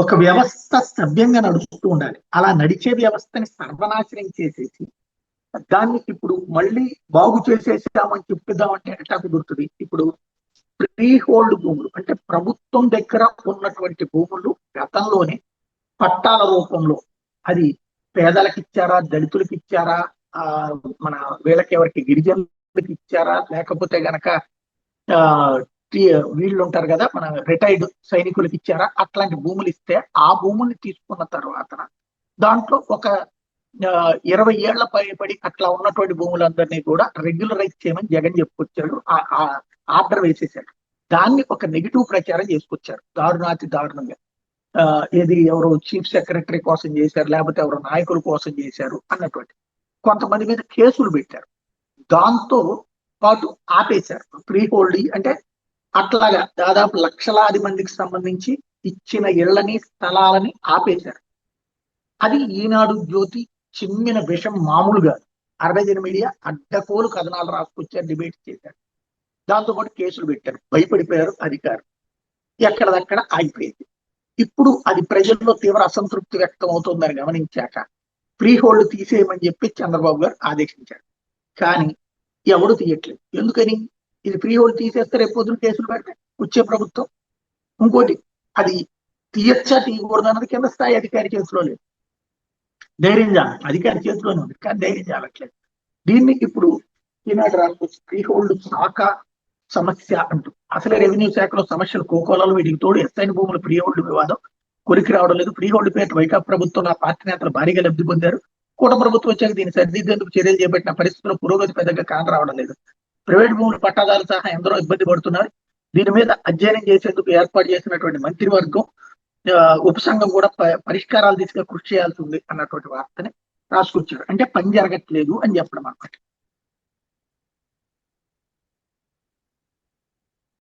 ఒక వ్యవస్థ సభ్యంగా నడుస్తూ ఉండాలి. అలా నడిచే వ్యవస్థని సర్వనాశనం చేసేసి దాన్ని ఇప్పుడు మళ్ళీ బాగు చేసేసామని చెప్తామంటే ఎట్లా కుదురుతుంది? ఇప్పుడు ఫ్రీ హోల్డ్ భూములు అంటే ప్రభుత్వం దగ్గర ఉన్నటువంటి భూములు గతంలోనే పట్టాల రూపంలో అది పేదలకు ఇచ్చారా, దళితులకు ఇచ్చారా, ఆ మన వీళ్ళకి ఎవరికి గిరిజనులకు ఇచ్చారా, లేకపోతే గనక ఆ వీళ్ళు ఉంటారు కదా మన రిటైర్డ్ సైనికులకు ఇచ్చారా, అట్లాంటి భూములు ఇస్తే ఆ భూముల్ని తీసుకున్న తర్వాత దాంట్లో ఒక 20 ఏళ్ల పైబడి అట్లా ఉన్నటువంటి భూములందరినీ కూడా రెగ్యులరైజ్ చేయమని జగన్ చెప్పుకొచ్చాడు. ఆర్డర్ వేసేసాడు. దాన్ని ఒక నెగిటివ్ ప్రచారం చేసుకొచ్చారు దారుణాతి దారుణంగా. ఏది ఎవరు చీఫ్ సెక్రటరీ కోసం చేశారు, లేకపోతే ఎవరు నాయకుల కోసం చేశారు అన్నటువంటి కొంతమంది మీద కేసులు పెట్టారు. దాంతో పాటు ఆపేశారు ఫ్రీ హోల్డింగ్. అంటే అట్లాగా దాదాపు లక్షలాది మందికి సంబంధించి ఇచ్చిన ఇళ్లని స్థలాలని ఆపేశారు. అది ఈనాడు జ్యోతి చిమ్మిన విషం మామూలుగా 68 మీడియా అడ్డకోలు కథనాలు రాసుకొచ్చారు, డిబేట్ చేశారు. దాంతోపాటు కేసులు పెట్టారు. భయపడిపోయారు అధికారులు. ఎక్కడదక్కడ ఆగిపోయింది. ఇప్పుడు అది ప్రజల్లో తీవ్ర అసంతృప్తి వ్యక్తం అవుతుందని గమనించాక ఫ్రీ హోల్డ్ తీసేయమని చెప్పి చంద్రబాబు గారు ఆదేశించారు. కానీ ఎవడు తీయట్లేదు. ఎందుకని? ఇది ఫ్రీ హోల్డ్ తీసేస్తే రేపు పొద్దున కేసులు పెడితే వచ్చే ప్రభుత్వం. ఇంకోటి, అది తీయచ్చా తీయకూడదు అన్నది కింద స్థాయి అధికారి చేతిలో లేదు. ధైర్యం చాలి, అధికారి చేతిలోనే ఉంది కానీ ధైర్యం చాలట్లేదు. దీన్ని ఇప్పుడు ఈనాడు రాసుకొచ్చి ఫ్రీ హోల్డ్ శాఖ సమస్య అంటూ, అసలే రెవెన్యూ శాఖలో సమస్యలు కోకోలలో వీటికి తోడు ఎస్ఐన్ భూములు ఫ్రీ హోల్డ్ వివాదం కొరికి రావడం లేదు. ఫ్రీ హోల్డ్ పేరు వైకాపా ప్రభుత్వం ఆ పార్టీ నేతలు భారీగా లబ్ధి పొందారు. కూట ప్రభుత్వం వచ్చాక దీన్ని సరిదిద్దేందుకు చర్యలు చేపట్టిన పరిస్థితుల్లో పురోగతి పెద్దగా కాన రావడం లేదు. ప్రైవేట్ భూములు పట్టాదారులు సహా ఎందరో ఇబ్బంది పడుతున్నారు. దీని మీద అధ్యయనం చేసేందుకు ఏర్పాటు చేసినటువంటి మంత్రివర్గం ఉపసంఘం కూడా పరిష్కారాలు దిశగా కృషి చేయాల్సి ఉంది అన్నటువంటి వార్తని రాసుకొచ్చారు. అంటే పని జరగట్లేదు అని చెప్పడం అన్నమాట.